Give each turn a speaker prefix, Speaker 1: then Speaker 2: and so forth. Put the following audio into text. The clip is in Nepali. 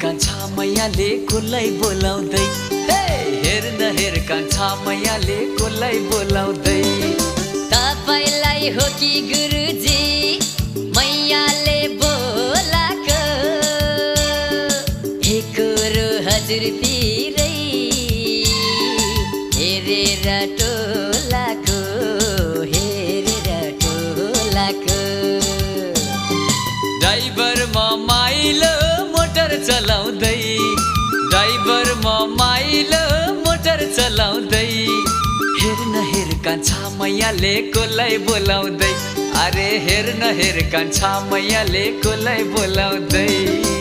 Speaker 1: कान्छा मैयाले कसलाई बोलाउँदै हेर न हेर कान्छा मैयाले कसलाई बोलाउँदै
Speaker 2: तपाईलाई हो कि गुरुजी मैयाले बोलाको एकरो हजुरतिरै हेरेर टोलाको
Speaker 1: ड्राइभर माइलो मोटर चलाउँदै ड्राइभर माइलो मोटर चलाउँदै हेर न हेर कान्छा मैयाले कसलाई बोलाउँदै अरे हेर न हेर कान्छा मैयाले कसलाई बोलाउँदै